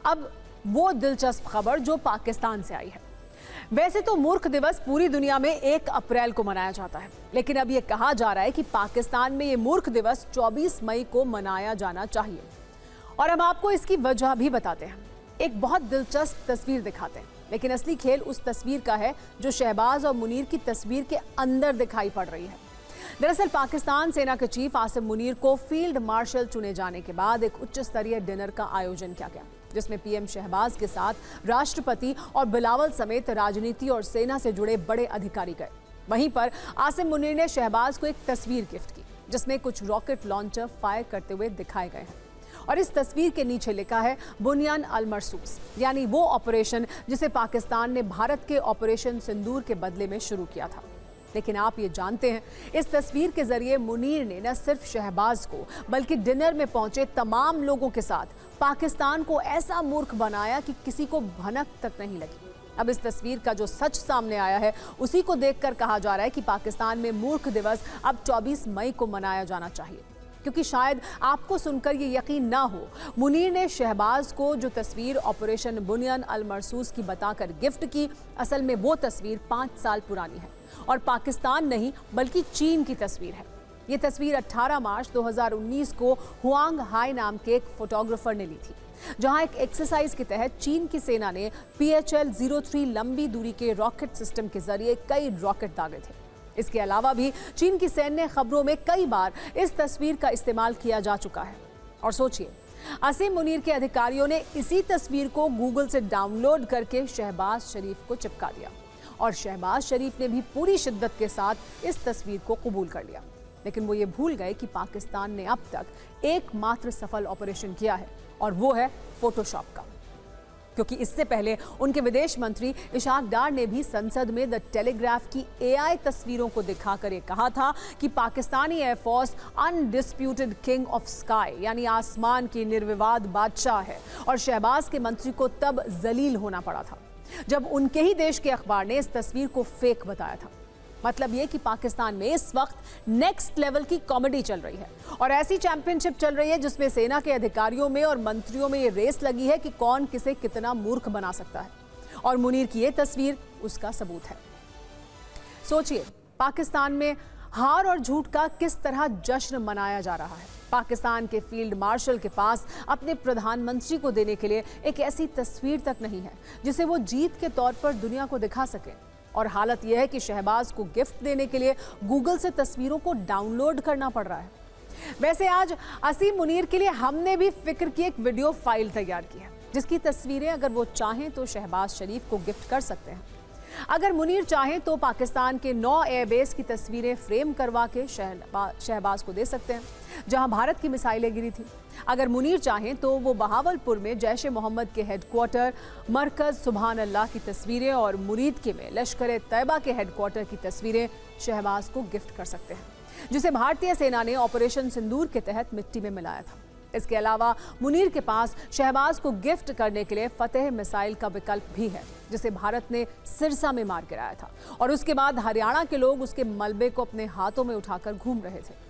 अब वो दिलचस्प खबर जो पाकिस्तान से आई है। वैसे तो मूर्ख दिवस पूरी दुनिया में 1 अप्रैल को मनाया जाता है, लेकिन अब ये कहा जा रहा है कि पाकिस्तान में ये मूर्ख दिवस 24 मई को मनाया जाना चाहिए। और हम आपको इसकी वजह भी बताते हैं। एक बहुत दिलचस्प तस्वीर दिखाते हैं, लेकिन असली खेल उस तस्वीर का है जो शहबाज और मुनीर की तस्वीर के अंदर दिखाई पड़ रही है। दरअसल पाकिस्तान सेना के चीफ आसिम मुनीर को फील्ड मार्शल चुने जाने के बाद एक उच्च स्तरीय डिनर का आयोजन किया गया, जिसमें पीएम शहबाज के साथ राष्ट्रपति और बिलावल समेत राजनीति और सेना से जुड़े बड़े अधिकारी गए। वहीं पर आसिम मुनीर ने शहबाज को एक तस्वीर गिफ्ट की, जिसमें कुछ रॉकेट लॉन्चर फायर करते हुए दिखाए गए हैं। और इस तस्वीर के नीचे लिखा है बुनियान अल मरसूस, यानी वो ऑपरेशन जिसे पाकिस्तान ने भारत के ऑपरेशन सिंदूर के बदले में शुरू किया था। लेकिन आप ये जानते हैं, इस तस्वीर के जरिए मुनीर ने न सिर्फ शहबाज को बल्कि डिनर में पहुंचे तमाम लोगों के साथ पाकिस्तान को ऐसा मूर्ख बनाया कि किसी को भनक तक नहीं लगी। अब इस तस्वीर का जो सच सामने आया है, उसी को देखकर कहा जा रहा है कि पाकिस्तान में मूर्ख दिवस अब 24 मई को मनाया जाना चाहिए। क्योंकि शायद आपको सुनकर ये यकीन ना हो, मुनीर ने शहबाज को जो तस्वीर ऑपरेशन बुनियान अल मरसूस की बताकर गिफ्ट की, असल में वो तस्वीर 5 साल पुरानी है और पाकिस्तान नहीं बल्कि चीन की तस्वीर है। ये तस्वीर 18 मार्च 2019 को हुआंग हाई नाम के एक फोटोग्राफर ने ली थी, जहां एक एक्सरसाइज के तहत चीन की सेना ने PHL-03 लंबी दूरी के रॉकेट सिस्टम के जरिए कई रॉकेट दागे थे। इसके अलावा भी चीन की सैन्य खबरों में कई बार इस तस्वीर का इस्तेमाल किया जा चुका है। और सोचिए, आसिम मुनीर के अधिकारियों ने इसी तस्वीर को गूगल से डाउनलोड करके शहबाज शरीफ को चिपका दिया और शहबाज शरीफ ने भी पूरी शिद्दत के साथ इस तस्वीर को कबूल कर लिया। लेकिन वो ये भूल गए कि पाकिस्तान ने अब तक एकमात्र सफल ऑपरेशन किया है, और वो है फोटोशॉप का। क्योंकि इससे पहले उनके विदेश मंत्री इशाक डार ने भी संसद में द टेलीग्राफ की AI तस्वीरों को दिखाकर ये कहा था कि Pakistani air force undisputed king of sky, यानी आसमान की निर्विवाद बादशाह है। और शहबाज के मंत्री को तब जलील होना पड़ा था जब उनके ही देश के अखबार ने इस तस्वीर को फेक बताया था। मतलब ये कि पाकिस्तान में इस वक्त नेक्स्ट लेवल की कॉमेडी चल रही है और ऐसी चैंपियनशिप चल रही है जिसमें सेना के अधिकारियों में और मंत्रियों में ये रेस लगी है कि कौन किसे कितना मूर्ख बना सकता है। और मुनीर की ये तस्वीर उसका सबूत है। सोचिए, पाकिस्तान में हार और झूठ का किस तरह जश्न मनाया जा रहा है। पाकिस्तान के फील्ड मार्शल के पास अपने प्रधानमंत्री को देने के लिए एक ऐसी तस्वीर तक नहीं है जिसे वो जीत के तौर पर दुनिया को दिखा सके। और हालत यह है कि शहबाज को गिफ्ट देने के लिए गूगल से तस्वीरों को डाउनलोड करना पड़ रहा है। वैसे आज आसिम मुनीर के लिए हमने भी फिक्र की एक वीडियो फाइल तैयार की है, जिसकी तस्वीरें अगर वो चाहें तो शहबाज शरीफ को गिफ्ट कर सकते हैं। अगर मुनीर चाहें तो पाकिस्तान के 9 एयरबेस की तस्वीरें फ्रेम करवा के शहबाज को दे सकते हैं, जहां भारत की मिसाइलें गिरी थी। अगर मुनीर चाहें तो वो बहावलपुर में जैश ए मोहम्मद के हेडक्वार्टर मरकज सुभान अल्लाह की तस्वीरें और मुरीदके में लश्कर तैयबा के हेडक्वार्टर की तस्वीरें शहबाज को गिफ्ट कर सकते हैं, जिसे भारतीय सेना ने ऑपरेशन सिंदूर के तहत मिट्टी में मिलाया था। इसके अलावा मुनीर के पास शहबाज को गिफ्ट करने के लिए फतेह मिसाइल का विकल्प भी है, जिसे भारत ने सिरसा में मार गिराया था और उसके बाद हरियाणा के लोग उसके मलबे को अपने हाथों में उठाकर घूम रहे थे।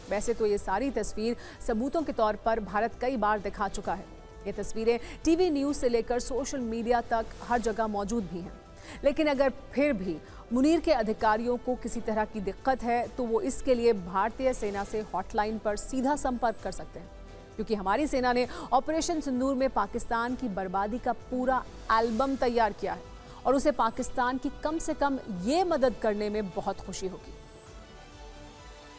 वैसे तो ये सारी तस्वीर सबूतों के तौर पर भारत कई बार दिखा चुका है। ये तस्वीरें टीवी न्यूज़ से लेकर सोशल मीडिया तक हर जगह मौजूद भी हैं। लेकिन अगर फिर भी मुनीर के अधिकारियों को किसी तरह की दिक्कत है तो वो इसके लिए भारतीय सेना से हॉटलाइन पर सीधा संपर्क कर सकते हैं, क्योंकि हमारी सेना ने ऑपरेशन सिंदूर में पाकिस्तान की बर्बादी का पूरा एल्बम तैयार किया है और उसे पाकिस्तान की कम से कम ये मदद करने में बहुत खुशी होगी।